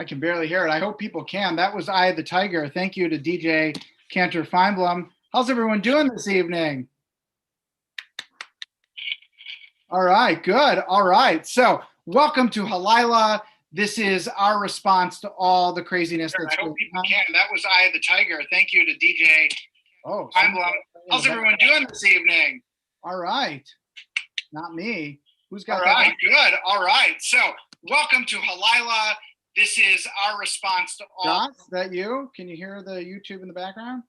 can barely hear it. I hope people can. That was Eye of the Tiger. Thank you to DJ Cantor Fineblum. How's everyone doing this evening? All right, good. All right. So welcome to Halilah. This is our response to all the craziness that's I hope people can. That was Eye of the Tiger. Thank you to DJ Fineblum. How's everyone doing this evening? All right. Not me. Who's got All that? right, good. All right. So welcome to Halilah. This is our response to all. Josh, is that you? Can you hear the YouTube in the background?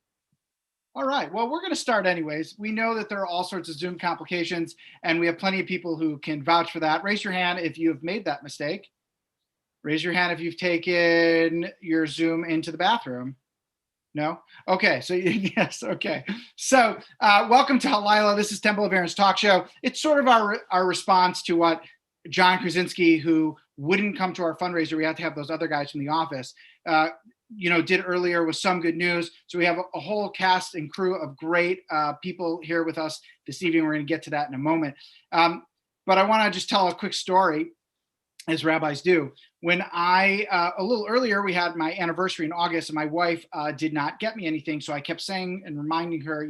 All right. Well, we're going to start anyways. We know that there are all sorts of Zoom complications, and we have plenty of people who can vouch for that. Raise your hand if you have made that mistake. Raise your hand if you've taken your Zoom into the bathroom. No? Okay. So yes. Okay. So welcome to Halilah. This is Temple of Aaron's talk show. It's sort of our response to what John Krasinski, who wouldn't come to our fundraiser, we had to have those other guys from the office, did earlier with Some Good News. So we have a whole cast and crew of great people here with us this evening. We're going to get to that in a moment. But I want to just tell a quick story, as rabbis do. When a little earlier, we had my anniversary in August, and my wife did not get me anything. So I kept saying and reminding her,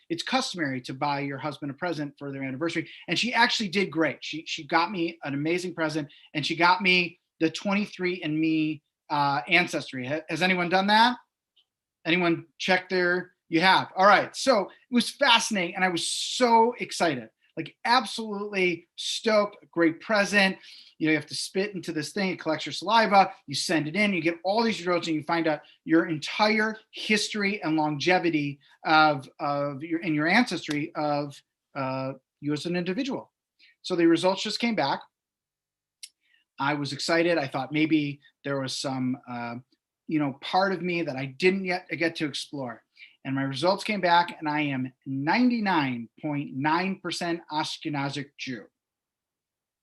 it's customary to buy your husband a present for their anniversary. And she actually did great. She got me an amazing present, and she got me the 23andMe ancestry. Has anyone done that? Anyone checked their? You have. All right. So it was fascinating, and I was so excited, like absolutely stoked. Great present. You have to spit into this thing, it collects your saliva, you send it in, you get all these results, and you find out your entire history and longevity of your ancestry of you as an individual. So the results just came back. I was excited. I thought maybe there was some part of me that I didn't yet get to explore. And my results came back, and I am 99.9% Ashkenazic Jew,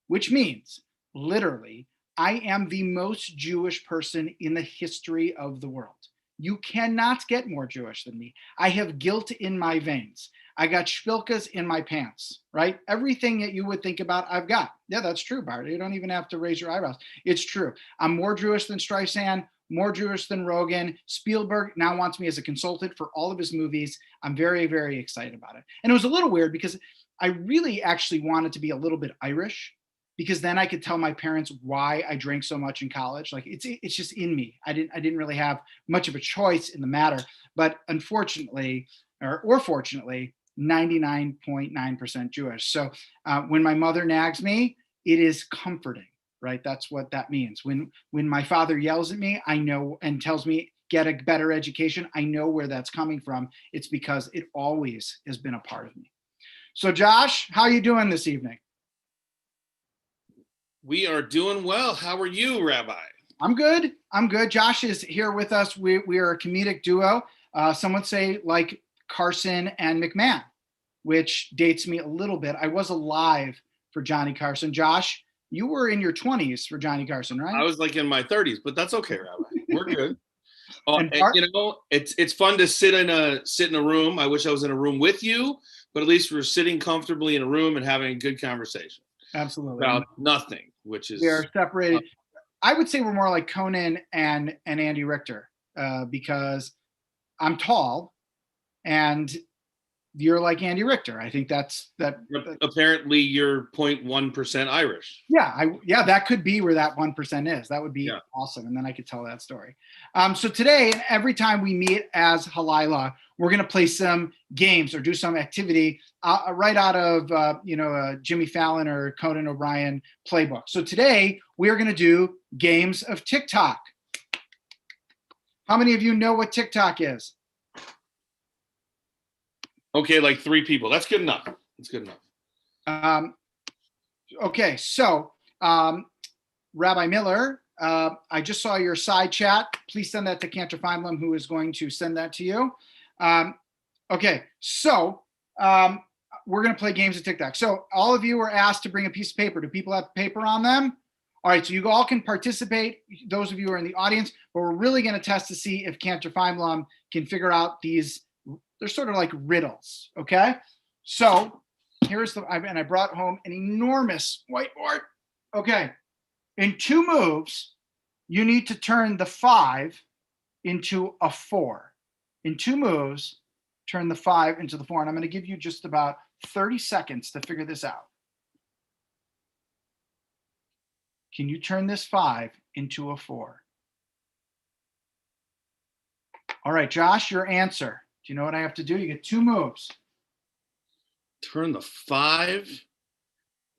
which means literally, I am the most Jewish person in the history of the world. You cannot get more Jewish than me. I have guilt in my veins. I got shpilkas in my pants, right? Everything that you would think about, I've got. Yeah, that's true, Bart. You don't even have to raise your eyebrows. It's true. I'm more Jewish than Streisand, more Jewish than Rogan. Spielberg now wants me as a consultant for all of his movies. I'm very, very excited about it. And it was a little weird because I really actually wanted to be a little bit Irish, because then I could tell my parents why I drank so much in college. Like it's just in me. I didn't really have much of a choice in the matter. But unfortunately, or fortunately, 99.9% Jewish. So when my mother nags me, it is comforting, right? That's what that means. When my father yells at me, I know, and tells me get a better education, I know where that's coming from. It's because it always has been a part of me. So Josh, how are you doing this evening? We are doing well. How are you, Rabbi? I'm good. Josh is here with us. We are a comedic duo. Some would say like Carson and McMahon, which dates me a little bit. I was alive for Johnny Carson. Josh, you were in your 20s for Johnny Carson, right? I was like in my 30s, but that's okay, Rabbi. We're good. And it's fun to sit in a room. I wish I was in a room with you, but at least we're sitting comfortably in a room and having a good conversation. Absolutely. About nothing, which is... We are separated. I would say we're more like Conan and Andy Richter because I'm tall and you're like Andy Richter. I think that's that. Apparently you're 0.1% Irish. Yeah, that could be where that 1% is. That would be awesome. And then I could tell that story. So today, every time we meet as Halilah, we're going to play some games or do some activity right out of Jimmy Fallon or Conan O'Brien playbook. So today we are going to do games of TikTok. How many of you know what TikTok is? Okay, like 3 people. That's good enough. Okay, so Rabbi Miller, I just saw your side chat. Please send that to Cantor Fineblum, who is going to send that to you. Okay, so we're going to play games of TikTok. So all of you are asked to bring a piece of paper. Do people have paper on them? All right, so you all can participate, those of you who are in the audience, but we're really going to test to see if Cantor Fineblum can figure out these. They're sort of like riddles, okay? So here's and I brought home an enormous whiteboard. Okay, in 2 moves, you need to turn the 5 into a 4. In 2 moves, turn the 5 into the 4. And I'm going to give you just about 30 seconds to figure this out. Can you turn this 5 into a 4? All right, Josh, your answer. Do you know what I have to do? You get 2 moves. Turn the 5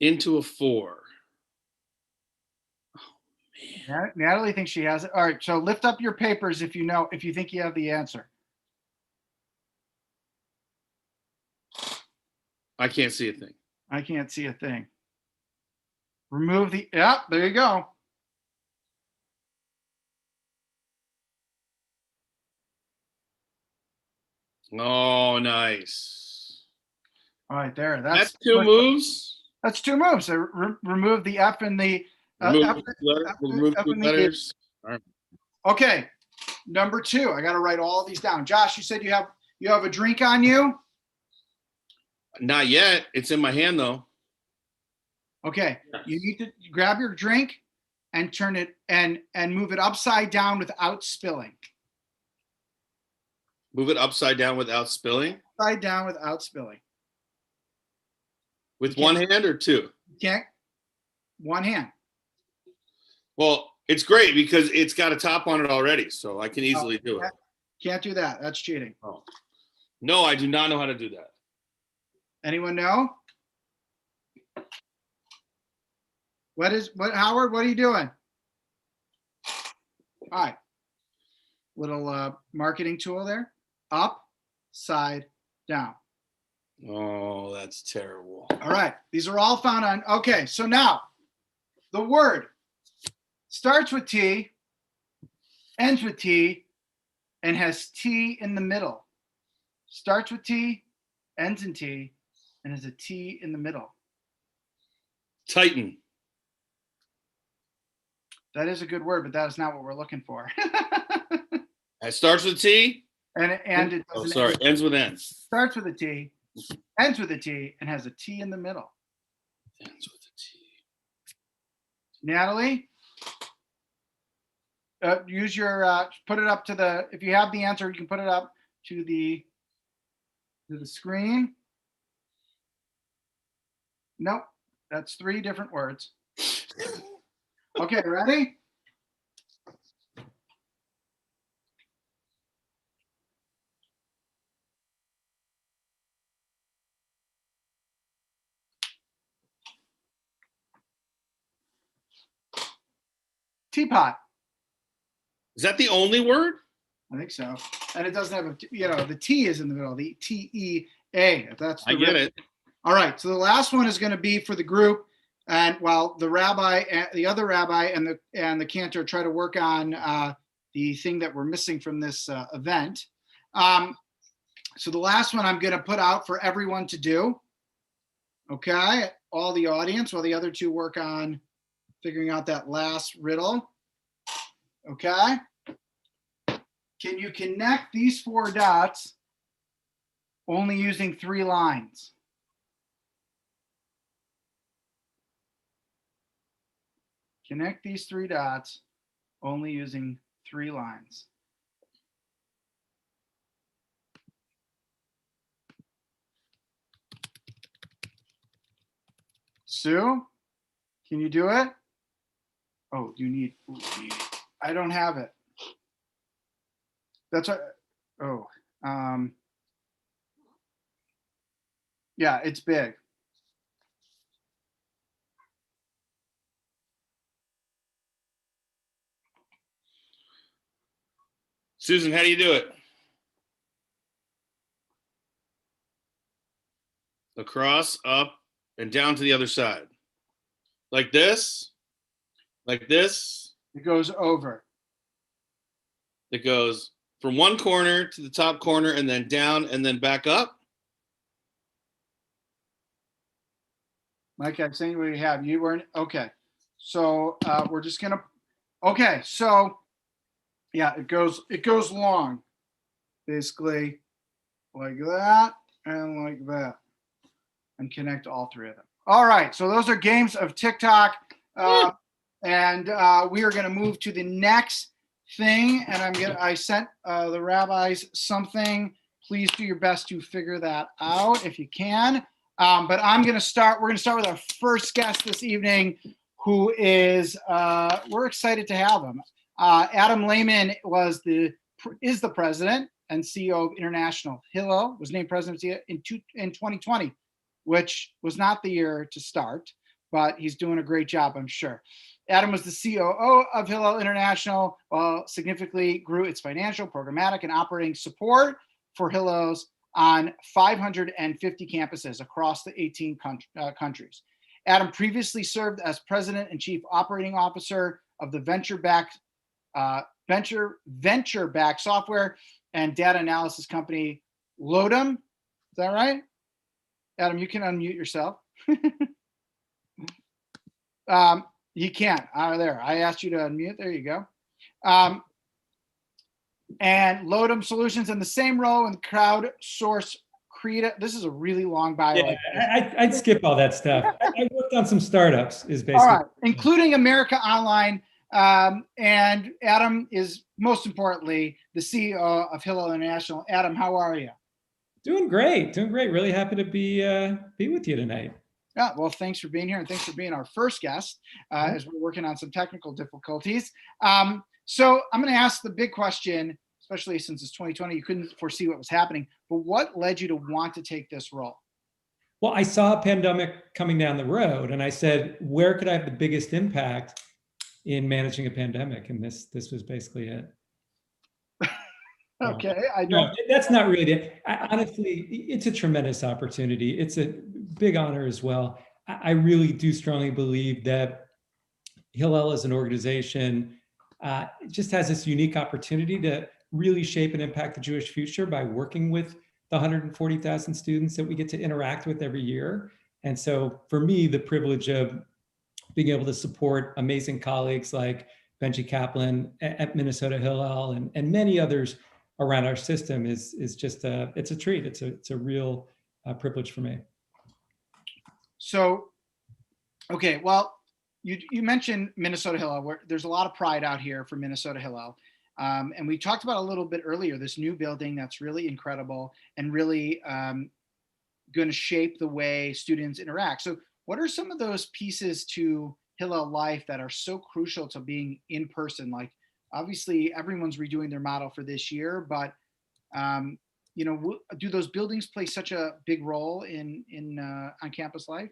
into a 4. Natalie thinks she has it. All right, so lift up your papers if you think you have the answer. I can't see a thing. I can't see a thing. Remove the, yeah, there you go. Oh, nice. All right, there. That's 2 moves. That's 2 moves. So remove the F and the Remove 2 letters. All right. Okay, number 2. I got to write all of these down. Josh, you said you have a drink on you? Not yet. It's in my hand though. Okay, you need to grab your drink and turn it and move it upside down without spilling. Move it upside down without spilling? Upside down without spilling. With one hand or 2? You can't. One hand. Well, it's great because it's got a top on it already, so I can easily do it. Can't do that. That's cheating. Oh. No, I do not know how to do that. Anyone know? Howard, what are you doing? All right. Little marketing tool there. Up, side, down. Oh, that's terrible. All right. These are all found on. Okay. So now the word starts with T, ends with T, and has T in the middle. Starts with T, ends in T, and has a T in the middle. Titan. That is a good word, but that is not what we're looking for. It starts with T. And it doesn't. Oh, sorry. Ends with N. Starts with a T, ends with a T, and has a T in the middle. Ends with a T. Natalie, use your put it up to the. If you have the answer, you can put it up to the screen. Nope, that's 3 different words. Okay, ready? Teapot. Is that the only word? I think so. And it doesn't have the T is in the middle, the T-E-A. That's the I get it. All right. So the last one is going to be for the group. And while the rabbi, the other rabbi and the cantor try to work on the thing that we're missing from this event. So the last one I'm going to put out for everyone to do. Okay. All the audience, while the other 2 work on figuring out that last riddle. Okay. Can you connect these 4 dots only using 3 lines? Connect these 3 dots only using 3 lines. Sue, can you do it? Oh, you need. I don't have it. That's what. Oh, yeah, it's big. Susan, how do you do it? Across, up, and down to the other side. Like this? Like this? It goes over. It goes from one corner to the top corner and then down and then back up? Mike, I'm saying what you have. You weren't. Okay. So we're just going to. Okay. So yeah, it goes long. Basically like that and like that. And connect all 3 of them. All right. So those are games of TikTok. And we are going to move to the next thing. And I sent the rabbis something. Please do your best to figure that out if you can. But we're going to start with our first guest this evening, who is, we're excited to have him. Adam Lehman is the president and CEO of International. Hillel was named president in 2020, which was not the year to start, but he's doing a great job, I'm sure. Adam was the COO of Hillel International, significantly grew its financial, programmatic, and operating support for Hillel's on 550 campuses across the 18 countries. Adam previously served as president and chief operating officer of the venture-backed software and data analysis company Lodum. Is that right? Adam, you can unmute yourself. You can't. There. I asked you to unmute. There you go. And Lodum Solutions in the same role in crowdsource creative. This is a really long bio. Yeah, I'd skip all that stuff. I worked on some startups, is basically. All right, including America Online. And Adam is, most importantly, the CEO of Hillel International. Adam, how are you? Doing great. Really happy to be with you tonight. Yeah, well, thanks for being here, and thanks for being our first guest as we're working on some technical difficulties. So I'm going to ask the big question, especially since it's 2020, you couldn't foresee what was happening, but what led you to want to take this role? Well, I saw a pandemic coming down the road, and I said, where could I have the biggest impact in managing a pandemic? And this was basically it. Okay, that's not really it. Honestly, it's a tremendous opportunity. It's a big honor as well. I really do strongly believe that Hillel as an organization just has this unique opportunity to really shape and impact the Jewish future by working with the 140,000 students that we get to interact with every year. And so for me, the privilege of being able to support amazing colleagues like Benji Kaplan at Minnesota Hillel and many others around our system is just it's a treat. It's a real privilege for me. So, okay, well, you mentioned Minnesota Hillel, where there's a lot of pride out here for Minnesota Hillel. And we talked about a little bit earlier, this new building that's really incredible and really going to shape the way students interact. So what are some of those pieces to Hillel life that are so crucial to being in person? Like, obviously everyone's redoing their model for this year, but do those buildings play such a big role in on campus life?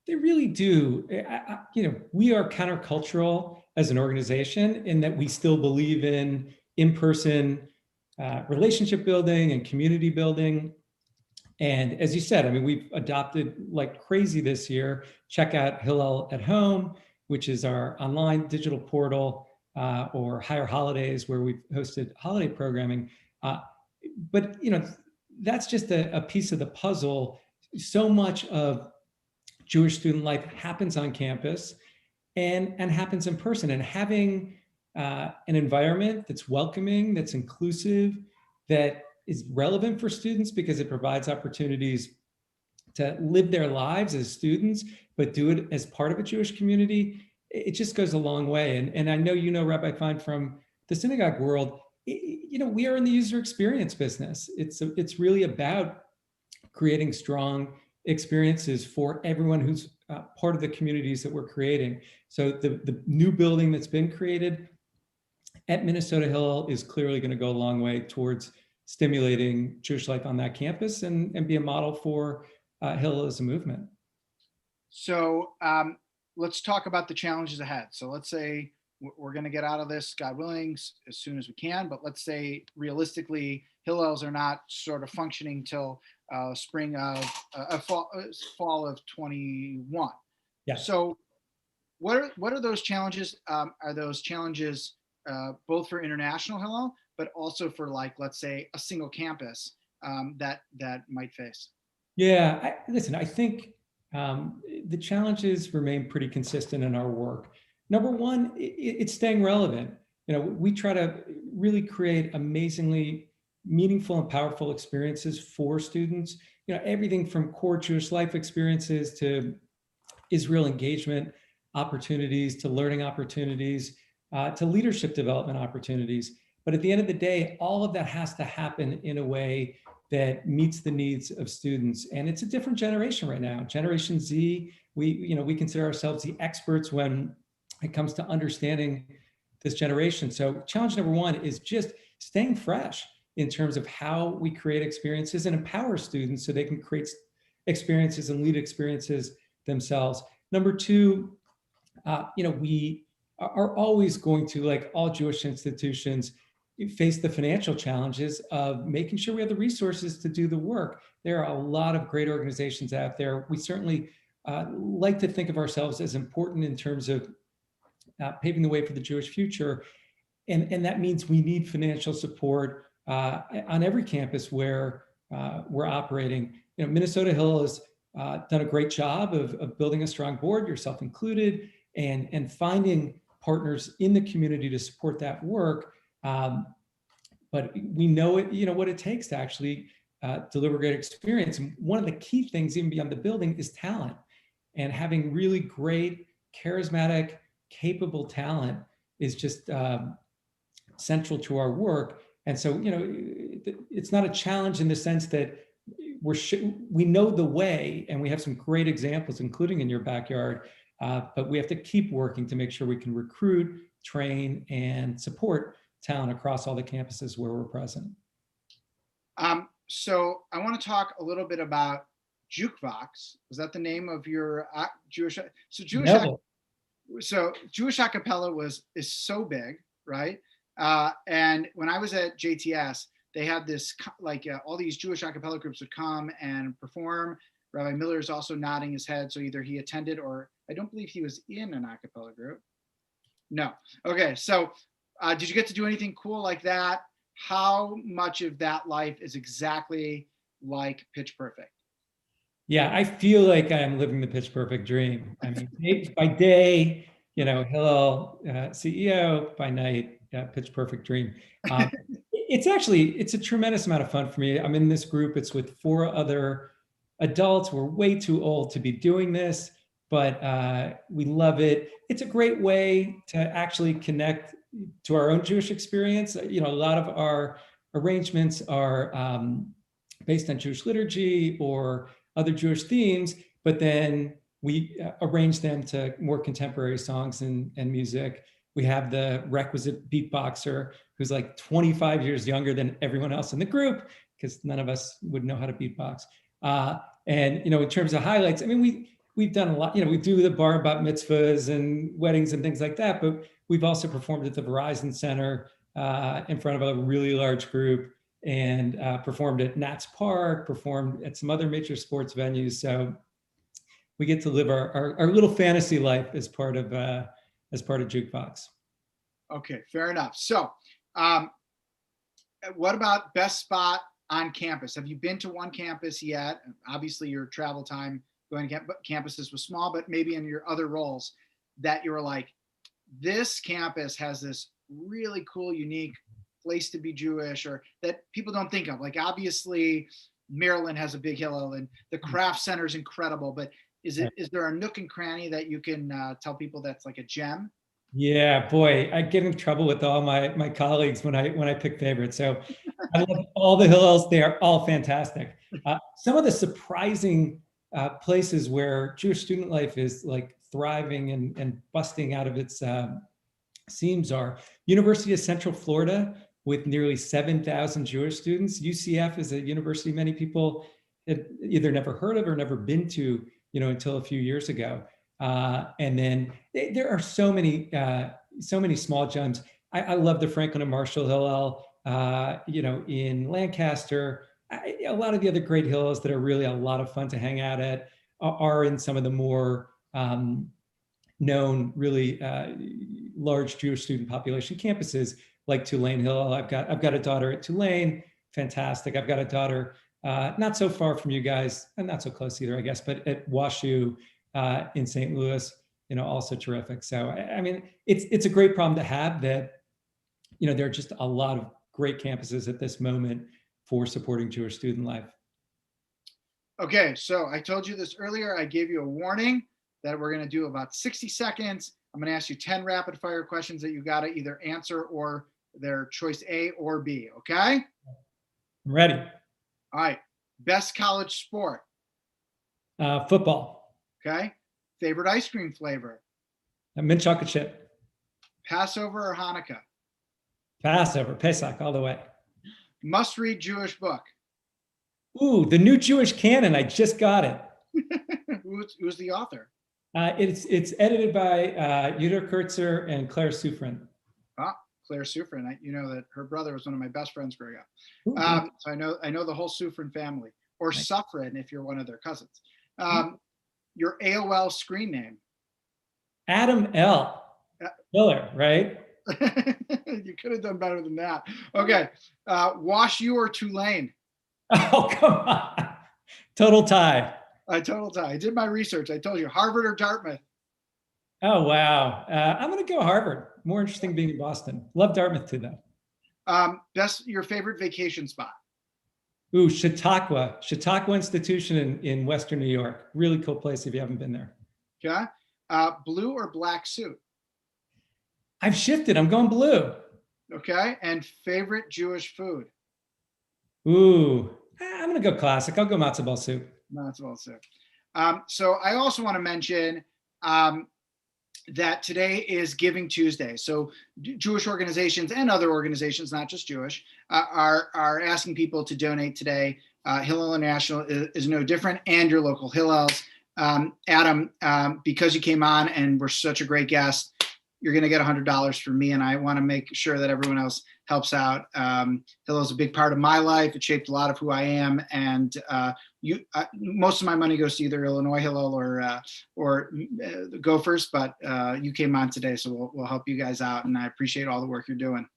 They really do. We are countercultural as an organization in that we still believe in-person relationship building and community building. And as you said, I mean, we've adopted like crazy this year. Check out Hillel at Home, which is our online digital portal, or Higher Holidays, where we've hosted holiday programming. But that's just a piece of the puzzle. So much of Jewish student life happens on campus and happens in person, and having an environment that's welcoming, that's inclusive, that is relevant for students because it provides opportunities to live their lives as students, but do it as part of a Jewish community. It just goes a long way. And I know, Rabbi Fine, from the synagogue world, we are in the user experience business. It's really about creating strong experiences for everyone who's part of the communities that we're creating. So the new building that's been created at Minnesota Hillel is clearly going to go a long way towards stimulating Jewish life on that campus and be a model for Hillel as a movement. So let's talk about the challenges ahead. So let's say we're going to get out of this, God willing, as soon as we can. But let's say realistically, Hillels are not sort of functioning till spring of fall of 21. Yeah. So what are those challenges? Are those challenges both for International Hillel, but also for, like, let's say a single campus that might face? Yeah, I think the challenges remain pretty consistent in our work. Number one, it's staying relevant. We try to really create amazingly meaningful and powerful experiences for students. Everything from core Jewish life experiences to Israel engagement opportunities, to learning opportunities, to leadership development opportunities. But at the end of the day, all of that has to happen in a way that meets the needs of students. And it's a different generation right now. Generation Z, we consider ourselves the experts when it comes to understanding this generation. So challenge number one is just staying fresh in terms of how we create experiences and empower students so they can create experiences and lead experiences themselves. Number two, we are always going to, like all Jewish institutions, face the financial challenges of making sure we have the resources to do the work. There are a lot of great organizations out there. We certainly like to think of ourselves as important in terms of paving the way for the Jewish future. And that means we need financial support on every campus where we're operating. Minnesota Hillel has done a great job of building a strong board, yourself included, and finding partners in the community to support that work. But we know what it takes to actually deliver great experience. And one of the key things, even beyond the building, is talent. And having really great, charismatic, capable talent is just central to our work. And so, it's not a challenge in the sense that we know the way, and we have some great examples, including in your backyard, but we have to keep working to make sure we can recruit, train, and support talent across all the campuses where we're present. So I want to talk a little bit about Jukebox. Is that the name of your Jewish? So Jewish a cappella is so big, right? And when I was at JTS, they had this, all these Jewish a cappella groups would come and perform. Rabbi Miller is also nodding his head. So either he attended or I don't believe he was in an a cappella group. No. Okay. So did you get to do anything cool like that? How much of that life is exactly like Pitch Perfect? Yeah, I feel like I'm living the Pitch Perfect dream. I mean, by day, Hillel, CEO, by night, Pitch Perfect dream. It's a tremendous amount of fun for me. I'm in this group. It's with 4 other adults. We're way too old to be doing this, but we love it. It's a great way to actually connect to our own Jewish experience. A lot of our arrangements are based on Jewish liturgy or other Jewish themes, but then we arrange them to more contemporary songs and music. We have the requisite beatboxer who's like 25 years younger than everyone else in the group, because none of us would know how to beatbox. And in terms of highlights, I mean, we've done a lot. We do the bar bat mitzvahs and weddings and things like that, but we've also performed at the Verizon Center in front of a really large group, and performed at Nats Park, performed at some other major sports venues. So we get to live our little fantasy life as part of Jukebox. Okay, fair enough. So what about best spot on campus? Have you been to one campus yet? Obviously your travel time going to campuses was small, but maybe in your other roles that you were like, this campus has this really cool, unique place to be Jewish, or that people don't think of. Like, obviously Maryland has a big Hillel and the Craft Center is incredible, but is there a nook and cranny that you can tell people that's like a gem? Yeah, boy, I get in trouble with all my colleagues when I pick favorites. So I love all the Hillels. They are all fantastic. Some of the surprising places where Jewish student life is like thriving and busting out of its seams are University of Central Florida, with nearly 7,000 Jewish students. UCF is a university many people had either never heard of or never been to, until a few years ago. And then there are so many small gems. I love the Franklin and Marshall Hillel, in Lancaster. A lot of the other great Hillels that are really a lot of fun to hang out at are in some of the more known, really large Jewish student population campuses like Tulane Hillel. I've got a daughter at Tulane, fantastic. I've got a daughter not so far from you guys, and not so close either, I guess, but at WashU in St. Louis, also terrific. So I mean, it's a great problem to have that, there are just a lot of great campuses at this moment for supporting Jewish student life. Okay, so I told you this earlier. I gave you a warning that we're going to do about 60 seconds. I'm going to ask you 10 rapid fire questions that you got to either answer or their choice A or B. Okay. I'm ready. All right. Best college sport. Football. Okay. Favorite ice cream flavor. Mint chocolate chip. Passover or Hanukkah. Passover. Pesach all the way. Must read Jewish book. Ooh, the new Jewish canon. I just got it. Who's the author? It's edited by Yudah Kurtzer and Claire Sufrin. Claire Sufrin. You know that her brother was one of my best friends growing up. Ooh, So I know the whole Sufrin family, or nice. Sufrin if you're one of their cousins. Your AOL screen name. Adam L. Miller, right? You could have done better than that. Okay. Wash U or Tulane? Oh, come on. Total tie. Total tie. I did my research. I told you, Harvard or Dartmouth? Oh, wow. I'm going to go Harvard. More interesting being in Boston. Love Dartmouth too, though. Your favorite vacation spot? Ooh, Chautauqua Institution in Western New York. Really cool place if you haven't been there. Okay. Blue or black suit? I've shifted. I'm going blue. Okay. And favorite Jewish food? Ooh, I'm going to go classic. I'll go matzo ball soup. Matzo ball soup. So I also want to mention that today is Giving Tuesday. So Jewish organizations and other organizations, not just Jewish, are asking people to donate today. Hillel International is no different, and your local Hillels. Adam, because you came on and were such a great guest, you're going to get $100 from me, and I want to make sure that everyone else helps out. Hillel is a big part of my life. It shaped a lot of who I am, and most of my money goes to either Illinois Hillel or the Gophers, but you came on today, so we'll help you guys out, and I appreciate all the work you're doing.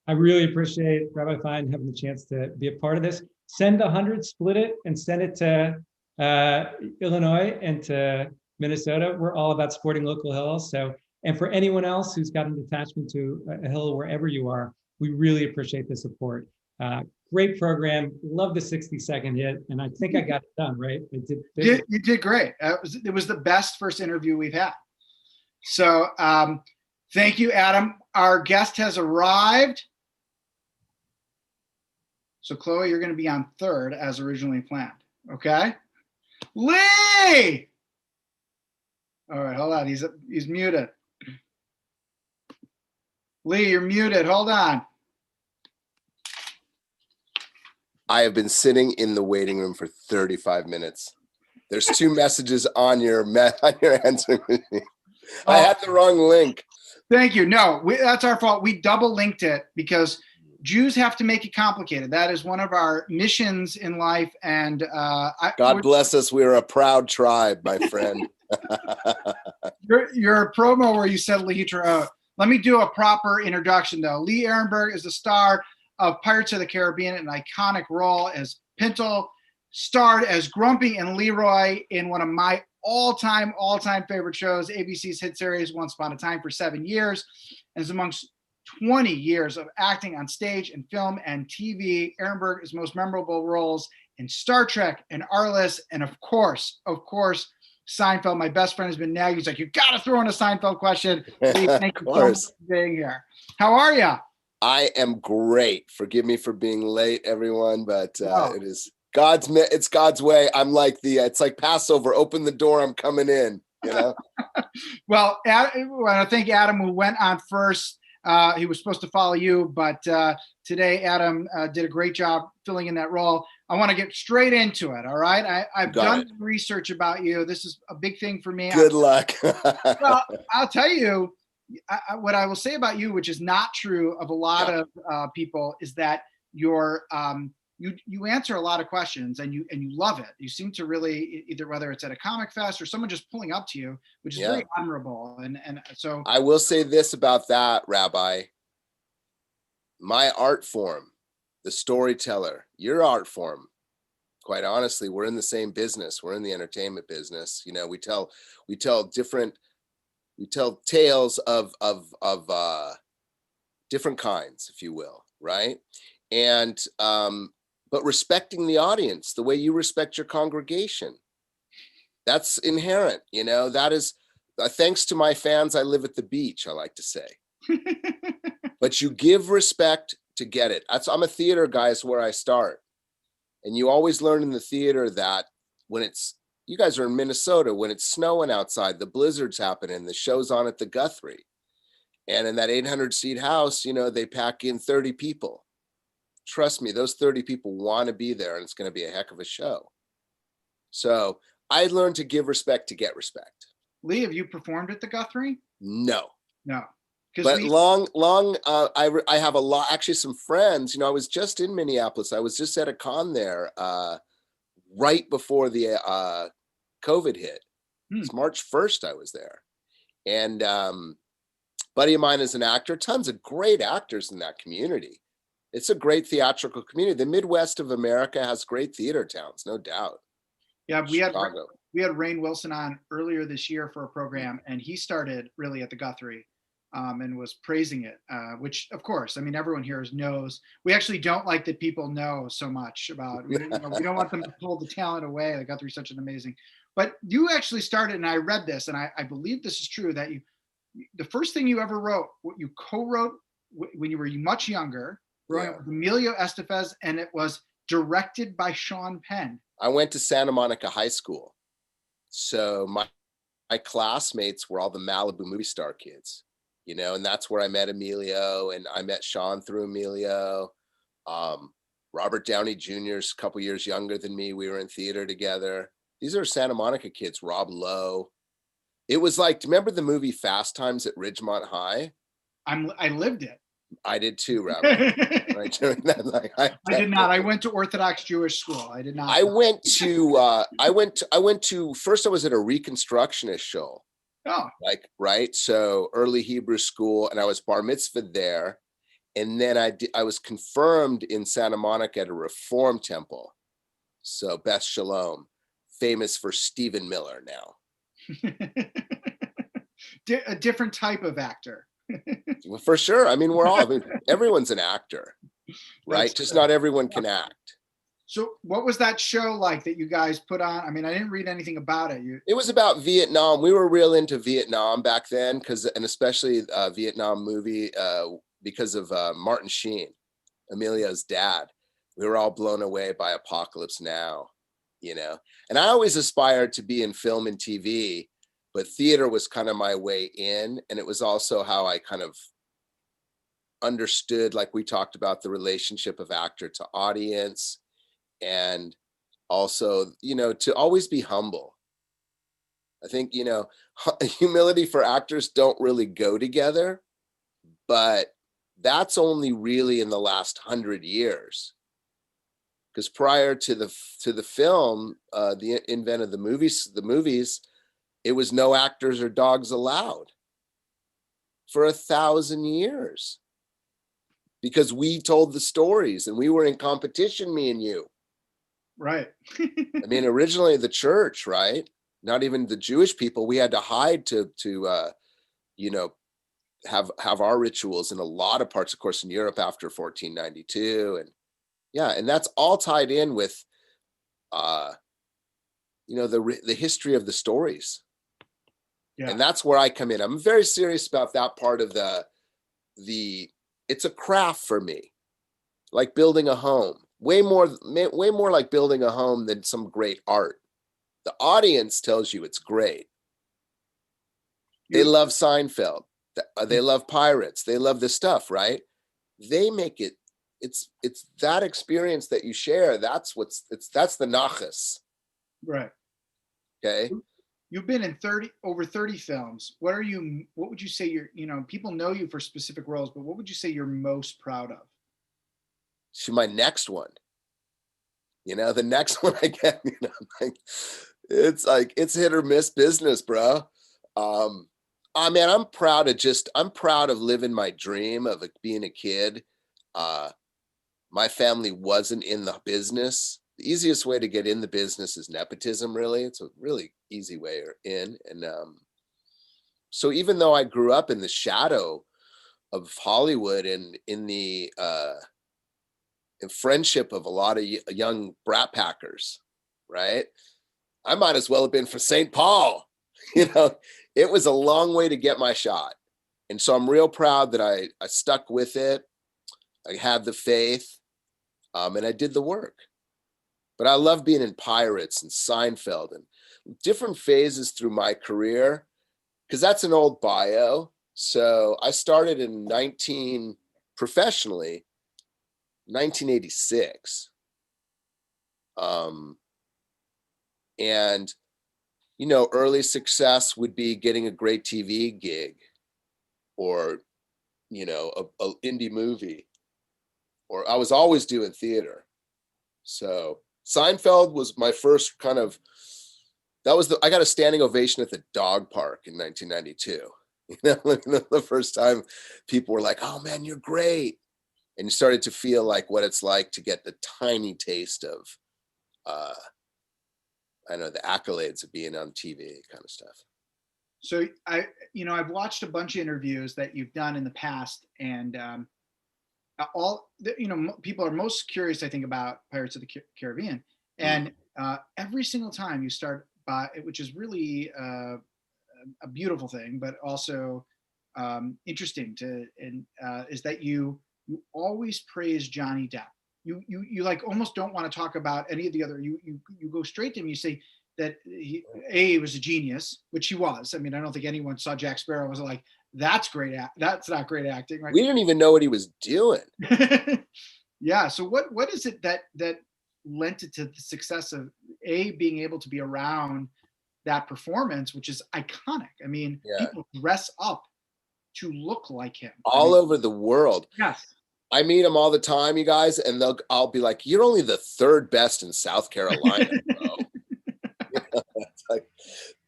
I really appreciate Rabbi Fine having the chance to be a part of this. Send 100, split it, and send it to Illinois and to Minnesota. We're all about supporting local Hillels. So, and for anyone else who's got an attachment to a Hillel wherever you are, we really appreciate the support. Great program. Love the 60-second hit. And I think I got it done, right? You did great. It was the best first interview we've had. So thank you, Adam. Our guest has arrived. So Chloe, you're going to be on third as originally planned. Okay. Lee! All right, hold on. He's muted. Lee, you're muted. Hold on. I have been sitting in the waiting room for 35 minutes. There's 2 messages on your answering machine. I had the wrong link. Thank you. No, that's our fault. We double linked it because Jews have to make it complicated. That is one of our missions in life. And God bless us. We're a proud tribe, my friend. Your promo where you said Lee Traut. Let me do a proper introduction, though. Lee Arenberg is the star of Pirates of the Caribbean, an iconic role as Pinto, starred as Grumpy and Leroy in one of my all-time favorite shows, ABC's hit series Once Upon a Time, for 7 years, and is amongst 20 years of acting on stage and film and TV. Arenberg is most memorable roles in Star Trek and Arliss, and of course, Seinfeld. My best friend has been nagging. He's like, you got to throw in a Seinfeld question. Thank you so much for being here. How are you? I am great. Forgive me for being late, everyone, but it is it's God's way. I'm like it's like Passover. Open the door. I'm coming in. You know. Well, I want to thank Adam, who went on first. He was supposed to follow you, but today Adam did a great job filling in that role. I want to get straight into it. All right. I've done research about you. This is a big thing for me. Good luck. Well, I'll tell you what I will say about you, which is not true of a lot of people, is that you answer a lot of questions and you love it. You seem to really, either whether it's at a comic fest or someone just pulling up to you, which is very admirable. And so I will say this about that, Rabbi. My art form, the storyteller, your art form, quite honestly, we're in the same business. We're in the entertainment business. You know, we tell tales of different kinds, if you will, right? And but respecting the audience the way you respect your congregation. That's inherent, you know. That is thanks to my fans, I live at the beach, I like to say. But you give respect to get it. I'm a theater guy, is where I start. And you always learn in the theater that when you guys are in Minnesota, when it's snowing outside, the blizzard's happening, the show's on at the Guthrie. And in that 800-seat house, you know, they pack in 30 people. Trust me, those 30 people want to be there, and it's going to be a heck of a show. So I learned to give respect to get respect. Lee, have you performed at the Guthrie? No. But I have a lot, actually some friends, you know, I was just in Minneapolis. I was just at a con there right before the COVID hit. It's March 1st I was there. And buddy of mine is an actor, tons of great actors in that community. It's a great theatrical community. The Midwest of America has great theater towns, no doubt. Yeah, we had Rainn Wilson on earlier this year for a program, and he started really at the Guthrie. And was praising it, which of course, I mean, everyone here knows. We actually don't like that people know so much about, we don't want them to pull the talent away. The Guthrie's such an amazing, but you actually started, and I read this, and I believe this is true, that the first thing you ever wrote, you co-wrote when you were much younger, with Emilio Estevez, and it was directed by Sean Penn. I went to Santa Monica High School. So my classmates were all the Malibu movie star kids. You know, and that's where I met Emilio, and I met Sean through Emilio. Robert Downey Jr. is a couple years younger than me. We were in theater together. These are Santa Monica kids. Rob Lowe. It was like, remember the movie Fast Times at Ridgemont High? I lived it. I did too, Rabbi. Right? I did not. I went to Orthodox Jewish school. I did not. I went to first I was at a Reconstructionist show. Oh. Like, right. So early Hebrew school, and I was bar mitzvahed there. And then I was confirmed in Santa Monica at a Reform temple. So Beth Shalom, famous for Stephen Miller now. A different type of actor. Well, for sure. I mean, everyone's an actor, right? Just not everyone can act. So what was that show like that you guys put on? I mean, I didn't read anything about it. It was about Vietnam. We were real into Vietnam back then, and especially Vietnam movie because of Martin Sheen, Emilio's dad. We were all blown away by Apocalypse Now, you know. And I always aspired to be in film and TV, but theater was kind of my way in. And it was also how I kind of understood, like we talked about, the relationship of actor to audience. And also, you know, to always be humble. I think, you know, humility for actors don't really go together, but that's only really in the last 100 years. Because prior to the film, the invent of the movies, it was no actors or dogs allowed for 1,000 years. Because we told the stories and we were in competition, me and you. Right. I mean, originally the church, right? Not even the Jewish people. We had to hide to you know, have our rituals in a lot of parts, of course, in Europe after 1492, and yeah, and that's all tied in with, you know, the history of the stories, and that's where I come in. I'm very serious about that part of the. It's a craft for me, like building a home. Way more like building a home than some great art. The audience tells you it's great. They love Seinfeld. They love Pirates. They love this stuff, right? They make it. It's that experience that you share. That's the nachas. Right. Okay. You've been in over 30 films. What would you say people know you for specific roles, but what would you say you're most proud of? To my next one, you know, the next one I get, you know, it's hit or miss business, bro. Man, I'm proud of living my dream of being a kid. My family wasn't in the business. The easiest way to get in the business is nepotism, really. It's a really easy way in. And so even though I grew up in the shadow of Hollywood and in the in friendship of a lot of young brat packers, right? I might as well have been for St. Paul. It was a long way to get my shot. And so I'm real proud that I stuck with it. I had the faith, and I did the work. But I love being in Pirates and Seinfeld and different phases through my career, because that's an old bio. So I started professionally, 1986. And, early success would be getting a great TV gig or, a indie movie, or I was always doing theater. So Seinfeld was my first I got a standing ovation at the dog park in 1992. The first time people were like, "Oh man, you're great." And you started to feel like what it's like to get the tiny taste of, the accolades of being on TV kind of stuff. So I've watched a bunch of interviews that you've done in the past, and people are most curious, I think, about Pirates of the Caribbean, and every single time you start by, which is really a beautiful thing, but also interesting is that you always praise Johnny Depp. You like almost don't want to talk about any of the other. You go straight to him. You say that he was a genius, which he was. I mean, I don't think anyone saw Jack Sparrow and was like, that's great. That's not great acting, right? We didn't even know what he was doing. Yeah. So what is it that lent it to the success of being able to be around that performance, which is iconic? I mean, people dress up to look like him all over the world. Yes. I meet them all the time, you guys, and I'll be like, "You're only the third best in South Carolina, bro."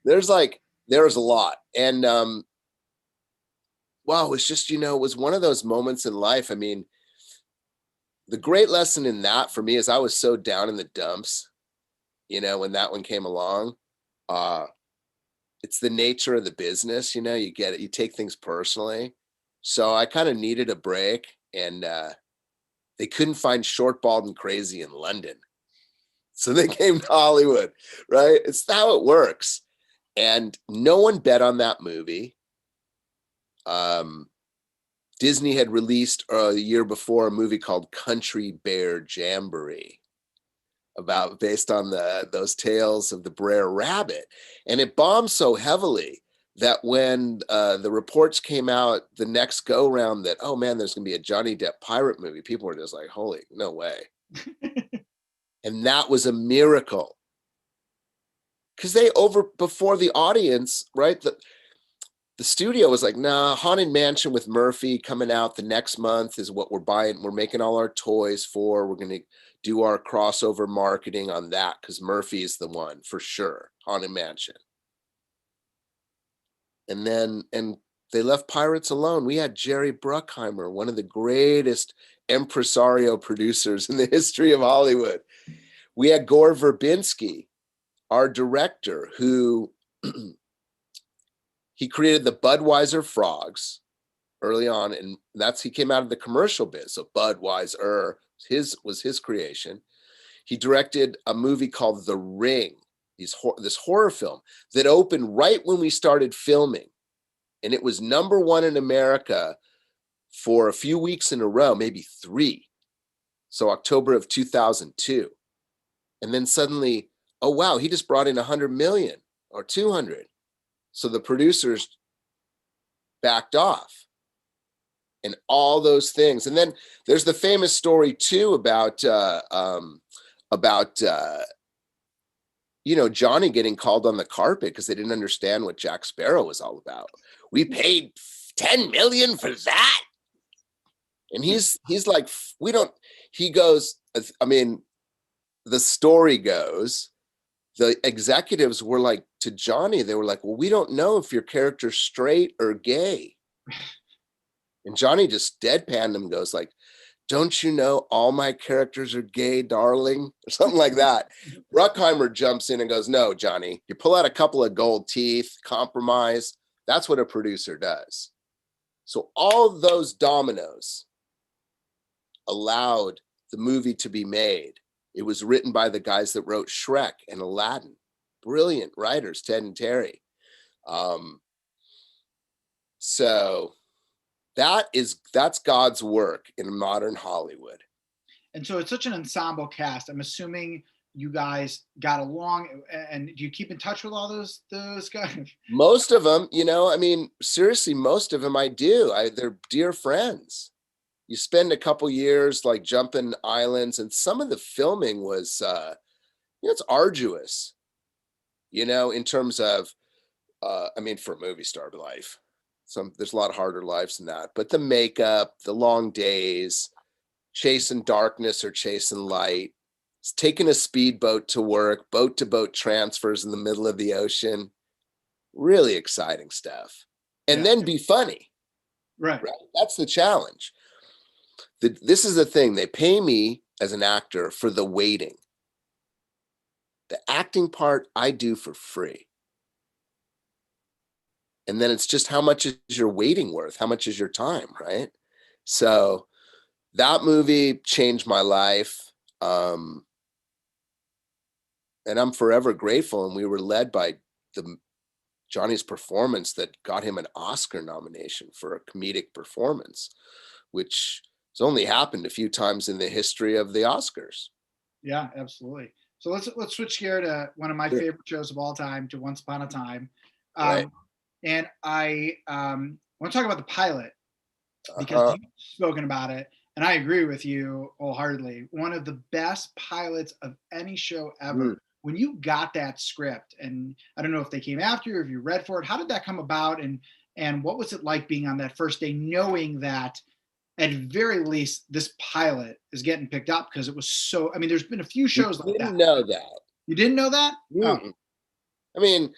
There's a lot. And wow, it's just, it was one of those moments in life. I mean, the great lesson in that for me is I was so down in the dumps, when that one came along. It's the nature of the business, you get it, you take things personally. So I kind of needed a break, and they couldn't find Short, Bald, and Crazy in London. So they came to Hollywood, right? It's how it works. And no one bet on that movie. Disney had released a year before a movie called Country Bear Jamboree, based on those tales of the Brer Rabbit. And it bombed so heavily that when the reports came out the next go round that, oh man, there's going to be a Johnny Depp pirate movie, people were just like, holy, no way. And that was a miracle. Because before the audience, right? The studio was like, nah, Haunted Mansion with Murphy coming out the next month is what we're buying. We're making all our toys for. We're going to do our crossover marketing on that because Murphy is the one for sure. Haunted Mansion. And they left Pirates alone. We had Jerry Bruckheimer, one of the greatest impresario producers in the history of Hollywood. We had Gore Verbinski, our director, who he created the Budweiser frogs early on, and he came out of the commercial biz. So Budweiser was his creation. He directed a movie called The Ring, this horror film that opened right when we started filming, and it was #1 in America for a few weeks in a row, maybe 3. So October of 2002, and then suddenly, oh wow, he just brought in 100 million or 200. So the producers backed off and all those things. And then there's the famous story too about Johnny getting called on the carpet because they didn't understand what Jack Sparrow was all about. We paid 10 million for that. And he's like, he goes, I mean, the story goes, the executives were like to Johnny, they were like, well, we don't know if your character's straight or gay. And Johnny just deadpanned him and goes like, don't you know all my characters are gay, darling? Or something like that. Bruckheimer jumps in and goes, no, Johnny, you pull out a couple of gold teeth, compromise. That's what a producer does. So all those dominoes allowed the movie to be made. It was written by the guys that wrote Shrek and Aladdin. brilliant writers, Ted and Terry. So that's God's work in modern Hollywood. And so it's such an ensemble cast. I'm assuming you guys got along, and do you keep in touch with all those guys? Most of them, I mean, seriously, most of them I do. They're dear friends. You spend a couple years like jumping islands, and some of the filming was, it's arduous, in terms of, I mean, for a movie star life, there's a lot harder lives than that, but the makeup, the long days, chasing darkness or chasing light, taking a speedboat to work, boat to boat transfers in the middle of the ocean, really exciting stuff. And then be funny. Right. That's the challenge. This is the thing. They pay me as an actor for the waiting. The acting part I do for free. And then it's just how much is your waiting worth? How much is your time, right? So that movie changed my life. And I'm forever grateful. And we were led by Johnny's performance that got him an Oscar nomination for a comedic performance, which has only happened a few times in the history of the Oscars. Yeah, absolutely. So let's switch gear to one of my favorite shows of all time, to Once Upon a Time. Right. And I want to talk about the pilot, because you've spoken about it, and I agree with you wholeheartedly. One of the best pilots of any show ever. When you got that script, and I don't know if they came after you or if you read for it, how did that come about? And what was it like being on that first day, knowing that at very least this pilot is getting picked up? Because it was so, I mean, there's been a few shows like that. Didn't know that. You didn't know that? Oh. I mean,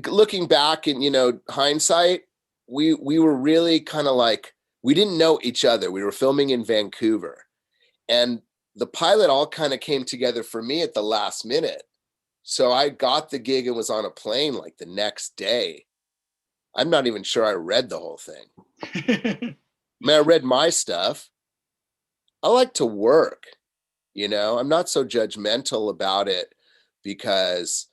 looking back in, hindsight, we were really kind of like, we didn't know each other. We were filming in Vancouver, and the pilot all kind of came together for me at the last minute. So I got the gig and was on a plane like the next day. I'm not even sure I read the whole thing. I mean, I read my stuff. I like to work, I'm not so judgmental about it, because